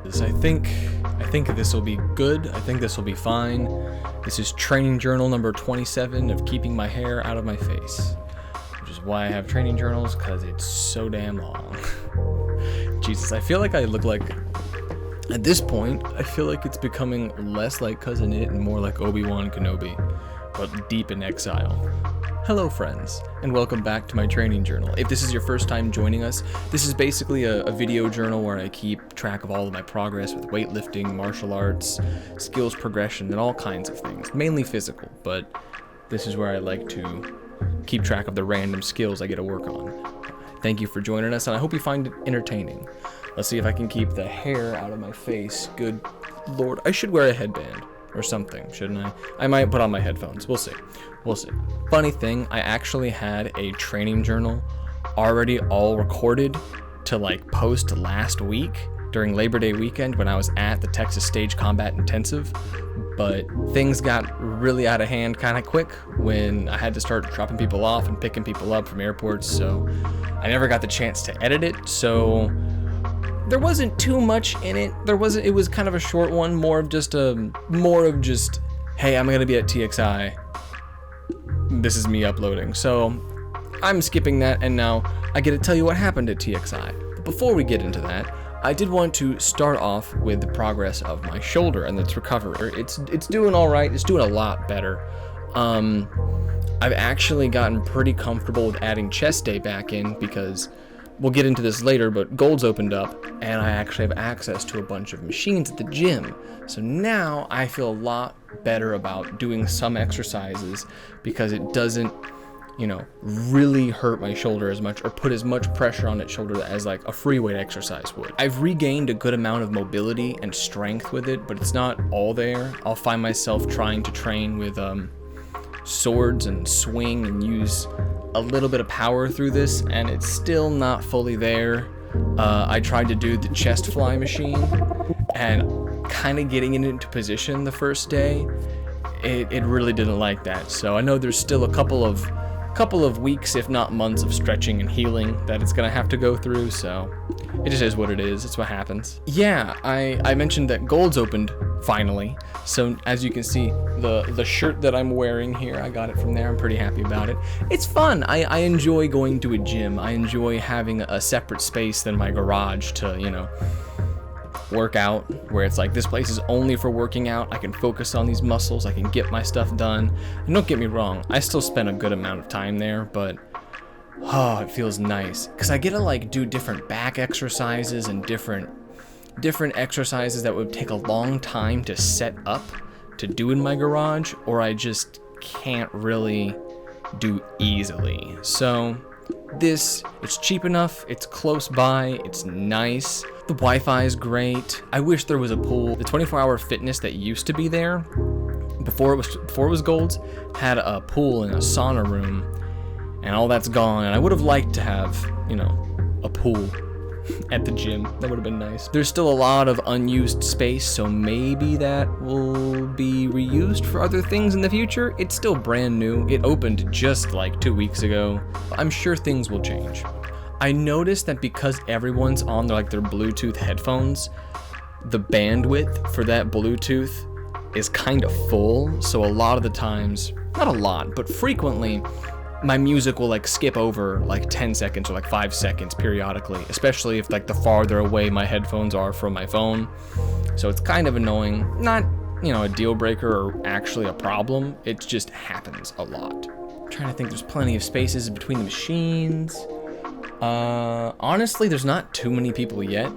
I think this will be good. I think this will be fine. This is training journal number 27 of keeping my hair out of my face, which is why I have training journals, because it's so damn long. Jesus, I feel like I look like, at this point, I feel like it's becoming less like Cousin It and more like Obi-Wan Kenobi, but deep in exile. Hello friends, and welcome back to my training journal. If this is your first time joining us, this is basically a video journal where I keep track of all of my progress with weightlifting, martial arts, skills progression, and all kinds of things. Mainly physical, but this is where I like to keep track of the random skills I get to work on. Thank you for joining us, and I hope you find it entertaining. Let's see if I can keep the hair out of my face. Good lord, I should wear a headband or something, shouldn't I? I might put on my headphones. We'll see. Funny thing, I actually had a training journal already all recorded to post last week during Labor Day weekend when I was at the Texas Stage Combat Intensive, but things got really out of hand kind of quick when I had to start dropping people off and picking people up from airports, so I never got the chance to edit it. So there wasn't too much in it. It was kind of a short one, more of just, hey, I'm gonna be at TXI. This is me uploading. So I'm skipping that, and now I get to tell you what happened at TXI. But before we get into that, I did want to start off with the progress of my shoulder and its recovery. It's doing all right. It's doing a lot better. I've actually gotten pretty comfortable with adding chest day back in because we'll get into this later, but Gold's opened up and I actually have access to a bunch of machines at the gym. So now I feel a lot better about doing some exercises because it doesn't, really hurt my shoulder as much or put as much pressure on its shoulder as a free weight exercise would. I've regained a good amount of mobility and strength with it, but it's not all there. I'll find myself trying to train with swords and swing and use a little bit of power through this, and it's still not fully there. I tried to do the chest fly machine, and kind of getting it into position the first day, it really didn't like that. So I know there's still a couple of weeks, if not months, of stretching and healing that it's gonna have to go through, so it just is what it is. It's what happens. Yeah, I mentioned that Gold's opened finally, so as you can see, the shirt that I'm wearing here, I got it from there. I'm pretty happy about it. It's fun. I enjoy going to a gym. I enjoy having a separate space than my garage to, work out, where it's this place is only for working out. I can focus on these muscles. I can get my stuff done. And don't get me wrong, I still spend a good amount of time there, but it feels nice because I get to do different back exercises and different exercises that would take a long time to set up to do in my garage, or I just can't really do easily. So it's cheap enough, it's close by, it's nice, the Wi-Fi is great. I wish there was a pool. The 24-hour fitness that used to be there before it was Gold's had a pool and a sauna room, and all that's gone, and I would have liked to have, a pool at the gym. That would have been nice. There's still a lot of unused space, so maybe that will be reused for other things in the future. It's still brand new. It opened just 2 weeks ago. I'm sure things will change. I noticed that because everyone's on their Bluetooth headphones, the bandwidth for that Bluetooth is kind of full, so a lot of the times, not a lot, but frequently, my music will skip over 10 seconds or 5 seconds periodically, especially if the farther away my headphones are from my phone. So it's kind of annoying. Not, a deal breaker or actually a problem. It just happens a lot. I'm trying to think, there's plenty of spaces between the machines. Honestly, there's not too many people yet.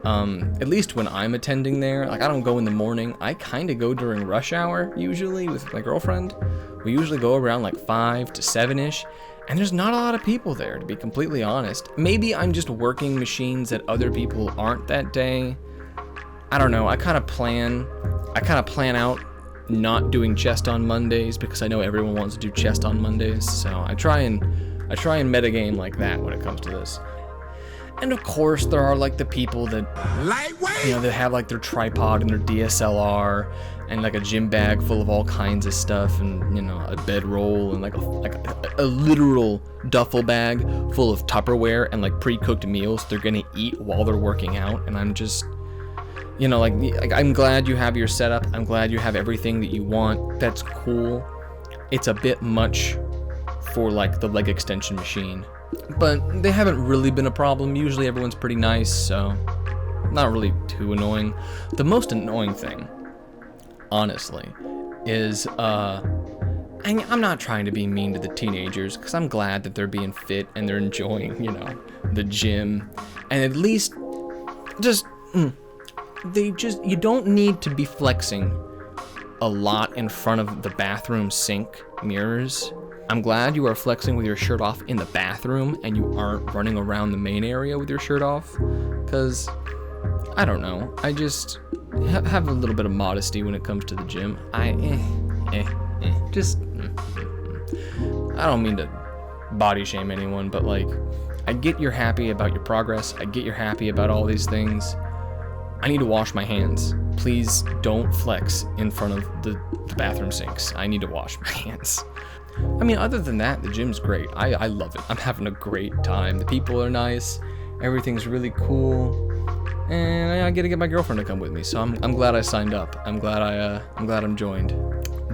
At least when I'm attending there. I don't go in the morning. I kind of go during rush hour usually with my girlfriend. We usually go around 5 to 7-ish, and there's not a lot of people there, to be completely honest. Maybe I'm just working machines that other people aren't that day. I don't know. I kind of plan out not doing chest on Mondays because I know everyone wants to do chest on Mondays. So I try and metagame like that when it comes to this. And of course, there are the people that that have their tripod and their DSLR and a gym bag full of all kinds of stuff and a bedroll and a literal duffel bag full of Tupperware and pre-cooked meals they're gonna eat while they're working out. And I'm just you know, like I'm glad you have your setup. I'm glad you have everything that you want. That's cool. It's a bit much for like the leg extension machine, but they haven't really been a problem. Usually everyone's pretty nice, so not really too annoying. The most annoying thing, honestly, is I'm not trying to be mean to the teenagers, because I'm glad that they're being fit and they're enjoying, you know, the gym, and at least you don't need to be flexing a lot in front of the bathroom sink mirrors. I'm glad you are flexing with your shirt off in the bathroom and you aren't running around the main area with your shirt off, because I don't know, I just have a little bit of modesty when it comes to the gym. I don't mean to body shame anyone, but like, I get you're happy about your progress. I get you're happy about all these things. I need to wash my hands. Please don't flex in front of the bathroom sinks. I need to wash my hands. I mean, other than that, the gym's great. I love it. I'm having a great time. The people are nice. Everything's really cool. And I get to get my girlfriend to come with me. So I'm glad I signed up. I'm glad I'm joined.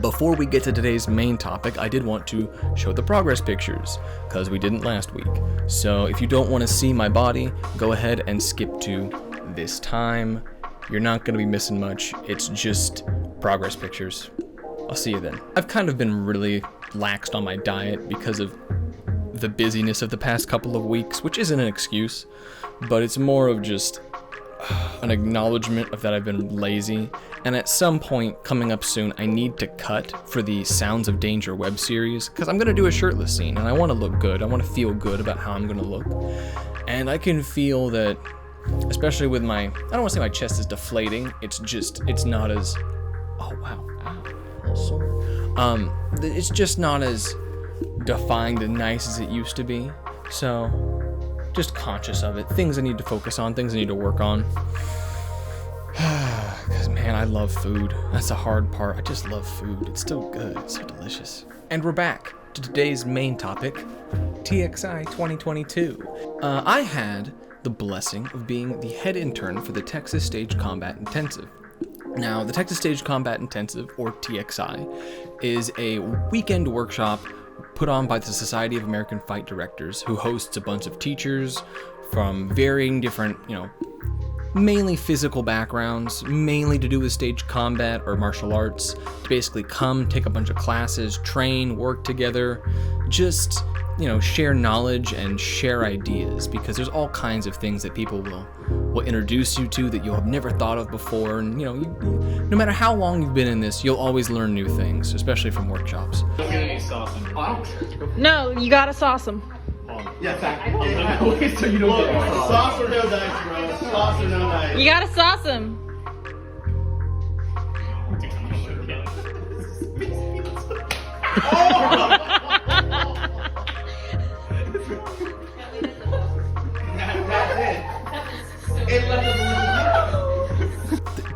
Before we get to today's main topic, I did want to show the progress pictures, because we didn't last week. So if you don't want to see my body, go ahead and skip to this time. You're not going to be missing much. It's just progress pictures. I'll see you then. I've kind of been really laxed on my diet because of the busyness of the past couple of weeks, which isn't an excuse, but it's more of just an acknowledgement of that I've been lazy. And at some point coming up soon, I need to cut for the Sounds of Danger web series, because I'm going to do a shirtless scene and I want to look good. I want to feel good about how I'm going to look. And I can feel that, especially with I don't want to say my chest is deflating. It's not as, oh wow, ow, a little sore. It's just not as defined and nice as it used to be. So just conscious of it. Things I need to focus on, things I need to work on. Because man, I love food. That's the hard part. I just love food. It's so good. It's so delicious. And we're back to today's main topic, TXI 2022. I had the blessing of being the head intern for the Texas Stage Combat Intensive. Now, the Texas Stage Combat Intensive, or TXI, is a weekend workshop put on by the Society of American Fight Directors, who hosts a bunch of teachers from varying different, mainly physical backgrounds, mainly to do with stage combat or martial arts, to basically come, take a bunch of classes, train, work together, just, share knowledge and share ideas, because there's all kinds of things that people will introduce you to that you'll have never thought of before. And, no matter how long you've been in this, you'll always learn new things, especially from workshops. No, you gotta sauce them. Yeah, so you don't get sauce or no dice, bro. Sauce or no dice. You gotta sauce them.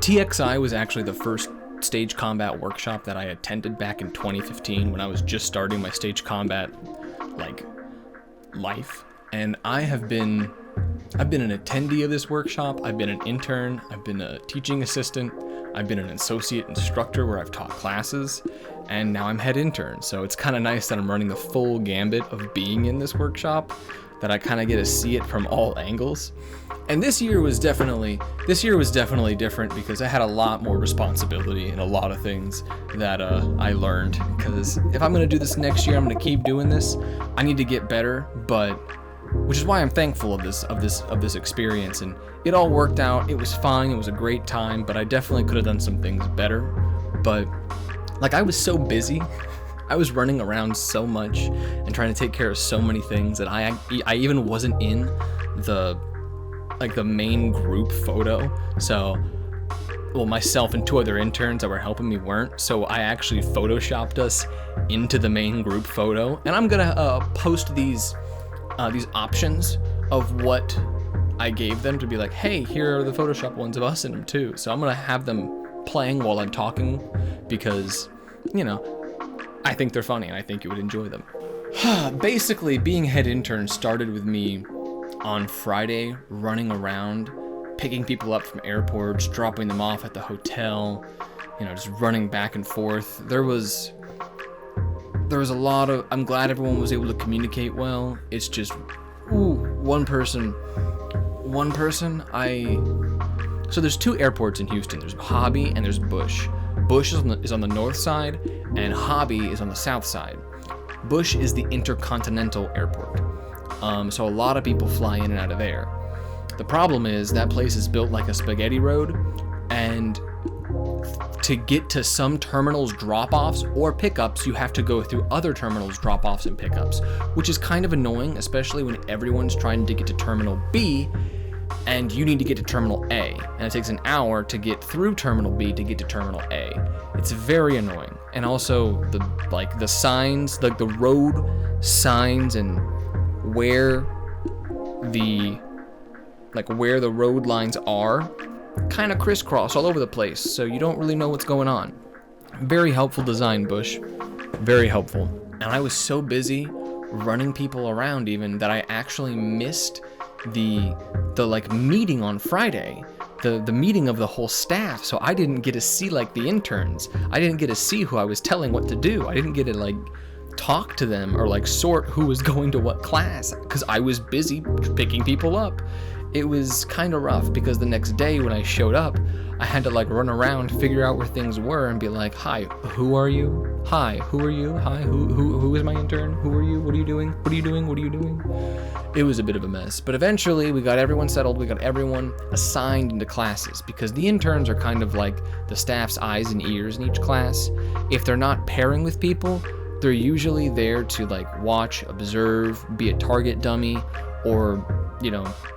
TXI was actually the first stage combat workshop that I attended back in 2015 when I was just starting my stage combat life, and I've been an attendee of this workshop. I've been an intern, I've been a teaching assistant, I've been an associate instructor where I've taught classes, and now I'm head intern. So it's kind of nice that I'm running the full gambit of being in this workshop, that I kind of get to see it from all angles. And this year was definitely different, because I had a lot more responsibility and a lot of things that I learned. Because if I'm gonna do this next year, I'm gonna keep doing this. I need to get better, which is why I'm thankful of this experience. And it all worked out. It was fine. It was a great time. But I definitely could have done some things better. But I was so busy. I was running around so much and trying to take care of so many things that I even wasn't in the main group photo. So, myself and two other interns that were helping me weren't. So I actually photoshopped us into the main group photo, and I'm gonna post these options of what I gave them to be like, hey, here are the Photoshop ones of us in them too. So I'm gonna have them playing while I'm talking, because I think they're funny and I think you would enjoy them. Basically, being head intern started with me on Friday running around picking people up from airports, dropping them off at the hotel, just running back and forth. There was a lot of, I'm glad everyone was able to communicate well. It's just, one person, so there's 2 airports in Houston. There's Hobby and there's Bush. Bush is on the north side and Hobby is on the south side. Bush is the intercontinental airport. So a lot of people fly in and out of there. The problem is that place is built like a spaghetti road, and to get to some terminals drop-offs or pickups, you have to go through other terminals drop-offs and pickups, which is kind of annoying, especially when everyone's trying to get to Terminal B and you need to get to Terminal A, and it takes an hour to get through Terminal B to get to Terminal A. It's very annoying. And also the signs, like the road signs and where the road lines are kind of crisscross all over the place, so you don't really know what's going on. Very helpful design, Bush. Very helpful. And I was so busy running people around even that I actually missed the meeting on Friday, the meeting of the whole staff. So I didn't get to see the interns. I didn't get to see who I was telling what to do. I didn't get to talk to them or sort who was going to what class because I was busy picking people up. It was kind of rough because the next day when I showed up, I had to run around, figure out where things were, and be like, "Hi, who are you? Hi, who are you? Hi, who is my intern? Who are you? What are you doing? What are you doing? What are you doing?" It was a bit of a mess, but eventually we got everyone settled. We got everyone assigned into classes because the interns are kind of like the staff's eyes and ears in each class. If they're not pairing with people, they're usually there to watch, observe, be a target dummy, or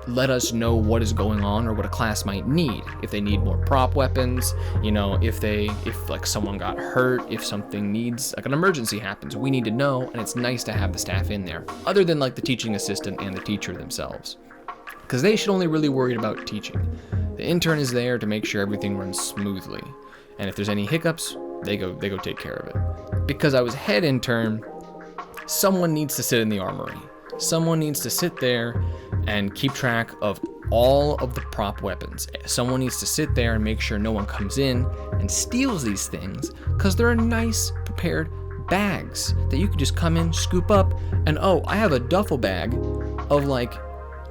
let us know what is going on or what a class might need. If they need more prop weapons, if someone got hurt, if something needs, an emergency happens, we need to know, and it's nice to have the staff in there, other than the teaching assistant and the teacher themselves. Because they should only really worry about teaching. The intern is there to make sure everything runs smoothly. And if there's any hiccups, they go take care of it. Because I was head intern, someone needs to sit in the armory. Someone needs to sit there and keep track of all of the prop weapons. Someone needs to sit there and make sure no one comes in and steals these things, because they're nice prepared bags that you can just come in, scoop up, and I have a duffel bag of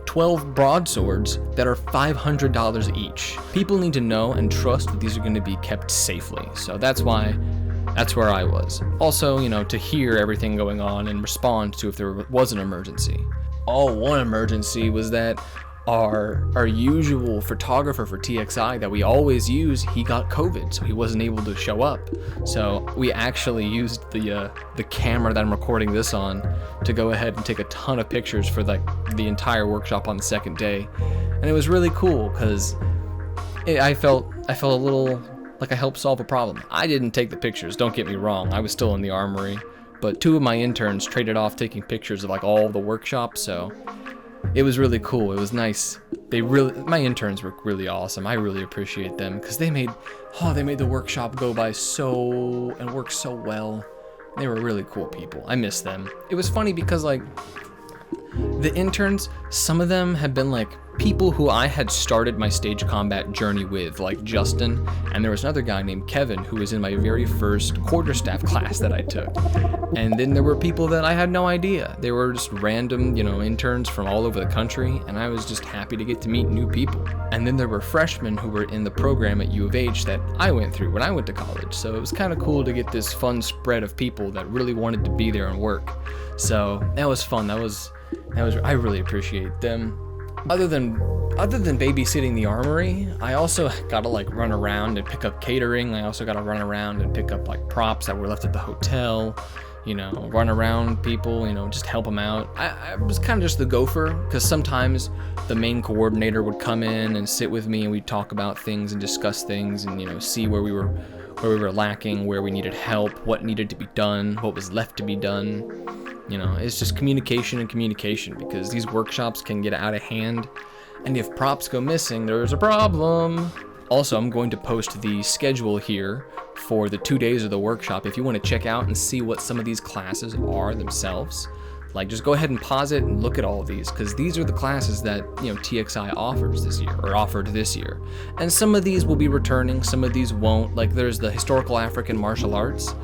12 broadswords that are $500 each. People need to know and trust that these are going to be kept safely. So that's where I was. Also, to hear everything going on and respond to if there was an emergency. One emergency was that our usual photographer for TXI that we always use, he got COVID, so he wasn't able to show up. So we actually used the camera that I'm recording this on to go ahead and take a ton of pictures for the entire workshop on the second day. And it was really cool because I felt a little like I helped solve a problem. I didn't take the pictures, don't get me wrong, I was still in the armory, but 2 of my interns traded off taking pictures of all the workshops, so it was really cool. It was nice. My interns were really awesome. I really appreciate them because they made the workshop go by and work so well. They were really cool people. I miss them. It was funny because the interns, some of them have been people who I had started my stage combat journey with, like Justin, and there was another guy named Kevin who was in my very first quarterstaff class that I took. And then there were people that I had no idea. They were just random, interns from all over the country, and I was just happy to get to meet new people. And then there were freshmen who were in the program at U of H that I went through when I went to college, so it was kind of cool to get this fun spread of people that really wanted to be there and work. So that was fun. I really appreciate them. Other than babysitting the armory, I also gotta run around and pick up catering. I also gotta run around and pick up props that were left at the hotel, run around people, just help them out. I was kind of just the gopher, because sometimes the main coordinator would come in and sit with me and we'd talk about things and discuss things and see where we were lacking, where we needed help, what needed to be done, what was left to be done. It's just communication and communication, because these workshops can get out of hand, and if props go missing, there's a problem. Also, I'm going to post the schedule here for the 2 days of the workshop if you want to check out and see what some of these classes are themselves. Like, just go ahead and pause it and look at all of these, because these are the classes that, TXI offers this year, or offered this year. And some of these will be returning, some of these won't. Like, there's the Historical African Martial Arts.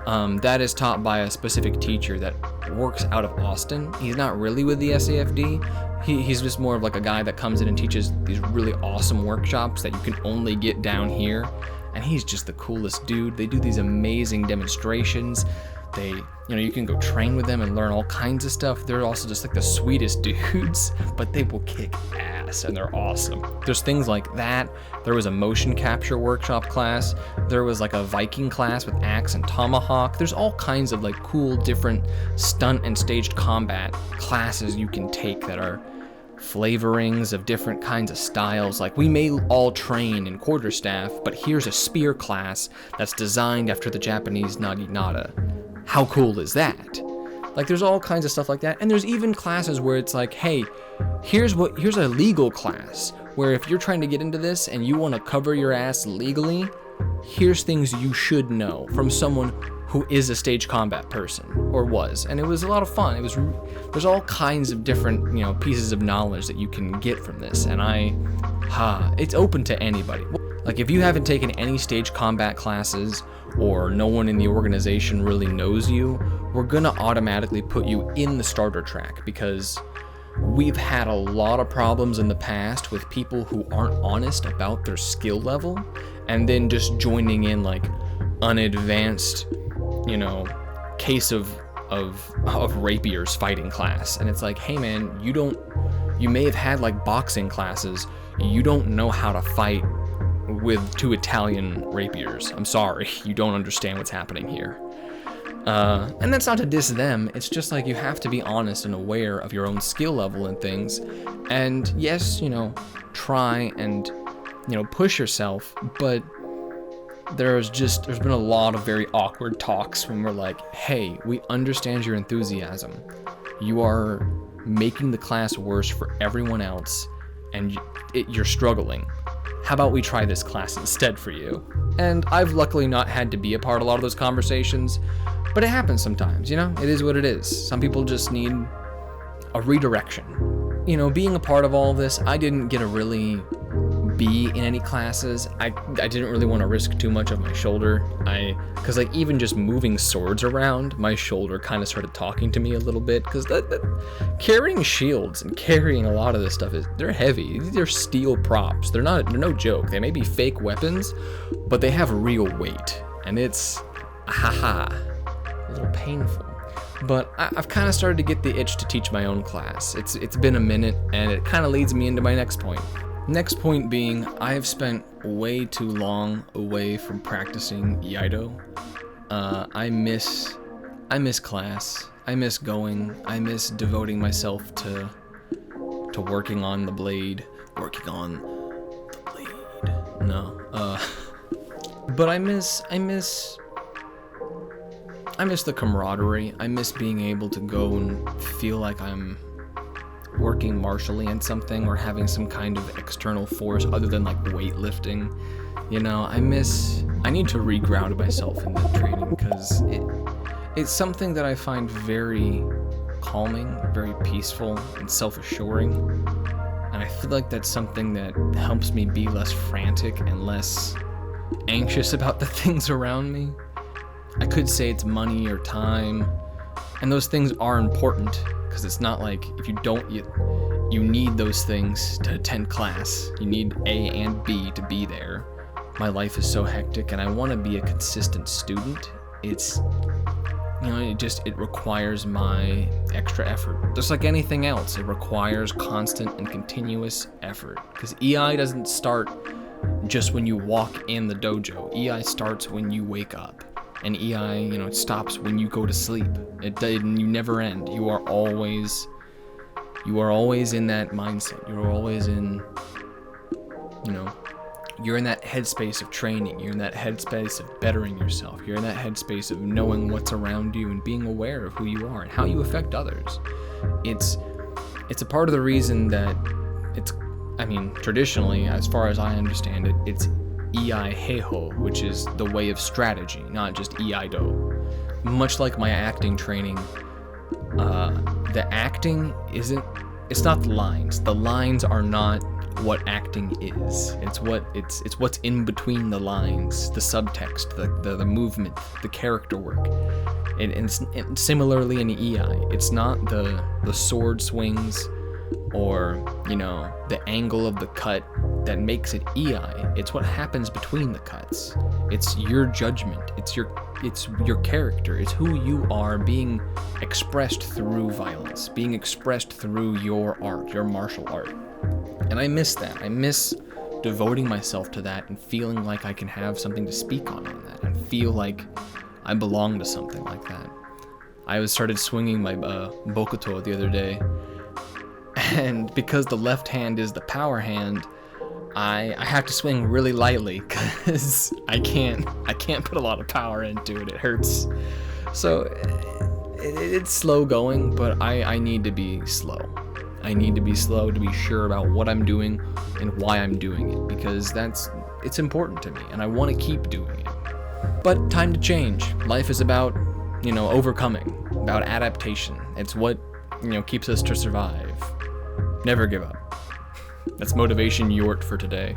That is taught by a specific teacher that works out of Austin. He's not really with the SAFD. He's just more of like a guy that comes in and teaches these really awesome workshops that you can only get down here. And he's just the coolest dude. They do these amazing demonstrations. You can go train with them and learn all kinds of stuff. They're also just like the sweetest dudes, but they will kick ass and they're awesome. There's things like that. There was a motion capture workshop class. There was like a Viking class with axe and tomahawk. There's all kinds of like cool different stunt and staged combat classes you can take that are flavorings of different kinds of styles. Like, we may all train in quarterstaff, but here's a spear class that's designed after the Japanese naginata. How cool is that? Like, there's all kinds of stuff like that. And there's even classes where it's like, hey, here's a legal class where if you're trying to get into this and you want to cover your ass legally, here's things you should know from someone who is a stage combat person, or was. And it was a lot of fun. There's all kinds of different, pieces of knowledge that you can get from this. And it's open to anybody. Like, if you haven't taken any stage combat classes, or no one in the organization really knows you, we're gonna automatically put you in the starter track, because we've had a lot of problems in the past with people who aren't honest about their skill level, and then just joining in like unadvanced, case of rapiers fighting class. And it's like, hey man, you may have had like boxing classes, you don't know how to fight with 2 Italian rapiers. I'm sorry, you don't understand what's happening here. And that's not to diss them, it's just like you have to be honest and aware of your own skill level and things. And yes, try and, push yourself, but there's been a lot of very awkward talks when we're like, hey, we understand your enthusiasm. You are making the class worse for everyone else, and you're struggling. How about we try this class instead for you? And I've luckily not had to be a part of a lot of those conversations, but it happens sometimes, It is what it is. Some people just need a redirection. Being a part of all of this, I didn't get to really be in any classes. I didn't really want to risk too much of my shoulder. Because like even just moving swords around, my shoulder kind of started talking to me a little bit. Because carrying shields and carrying a lot of this stuff they're heavy. They're steel props. They're no joke. They may be fake weapons, but they have real weight, and it's a little painful. But I've kind of started to get the itch to teach my own class. It's been a minute, and it kind of leads me into my next point. Next point being, I have spent way too long away from practicing Yido. I miss class. I miss going. I miss devoting myself to working on the blade. No. But I miss the camaraderie. I miss being able to go and feel like I'm working martially in something, or having some kind of external force other than like weightlifting. I need to reground myself in that training, because it's something that I find very calming, very peaceful, and self-assuring. And I feel like that's something that helps me be less frantic and less anxious about the things around me. I could say it's money or time, and those things are important, because it's not like if you don't, you need those things to attend class. You need A and B to be there. My life is so hectic, and I want to be a consistent student. It requires my extra effort. Just like anything else, it requires constant and continuous effort, because EI doesn't start just when you walk in the dojo. EI starts when you wake up. And EI, it stops when you go to sleep. You never end. You are always in that mindset. You're always in, you're in that headspace of training. You're in that headspace of bettering yourself. You're in that headspace of knowing what's around you and being aware of who you are and how you affect others. It's a part of the reason that traditionally, as far as I understand it, it's Iaido, which is the way of strategy, not just Iaido. Much like my acting training, the acting isn't, it's not the lines. The lines are not what acting is. It's what's in between the lines, the subtext, the movement, the character work. And similarly in EI, it's not the sword swings or, you know, the angle of the cut that makes it EI. It's what happens between the cuts. It's your judgment. It's your character. It's who you are being expressed through violence, being expressed through your art, your martial art. And I miss that. I miss devoting myself to that and feeling like I can have something to speak on that and feel like I belong to something like that. I started swinging my Bokuto the other day, and because the left hand is the power hand, I have to swing really lightly because I can't put a lot of power into it. It hurts. So it's slow going, but I need to be slow. I need to be slow to be sure about what I'm doing and why I'm doing it, because it's important to me and I want to keep doing it. But time to change. Life is about, you know, overcoming, about adaptation. It's what, you know, keeps us to survive. Never give up. That's motivation Yort for today.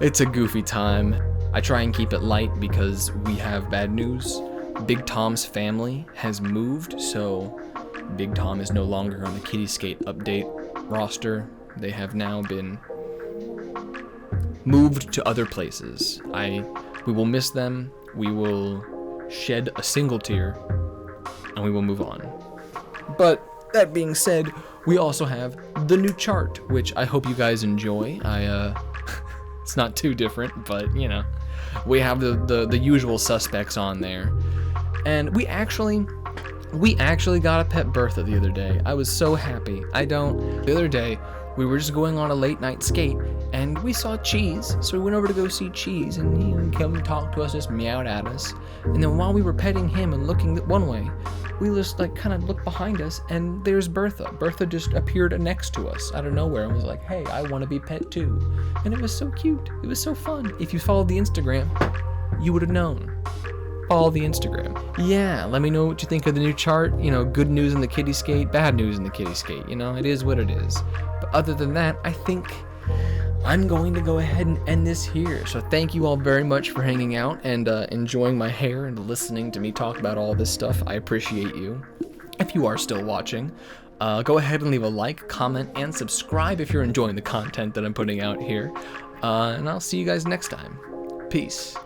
It's a goofy time. I try and keep it light because we have bad news. Big Tom's family has moved, so Big Tom is no longer on the Kitty Skate update roster. They have now been moved to other places. We will miss them. We will shed a single tear, and we will move on. But that being said, we also have the new chart, which I hope you guys enjoy. It's not too different, but you know, we have the usual suspects on there. And we actually got a pet Bertha the other day. I was so happy. The other day, we were just going on a late night skate, and we saw Cheese, so we went over to go see Cheese, and he came and talked to us, just meowed at us. And then while we were petting him and looking one way, we just like kind of looked behind us, and there's Bertha. Bertha just appeared next to us out of nowhere and was like, "Hey, I want to be pet too." And it was so cute. It was so fun. If you followed the Instagram, you would have known. Follow the Instagram. Yeah, let me know what you think of the new chart. You know, good news in the kitty skate, bad news in the kitty skate. You know, it is what it is. But other than that, I think I'm going to go ahead and end this here. So thank you all very much for hanging out and enjoying my hair and listening to me talk about all this stuff. I appreciate you. If you are still watching, go ahead and leave a like, comment, and subscribe if you're enjoying the content that I'm putting out here. And I'll see you guys next time. Peace.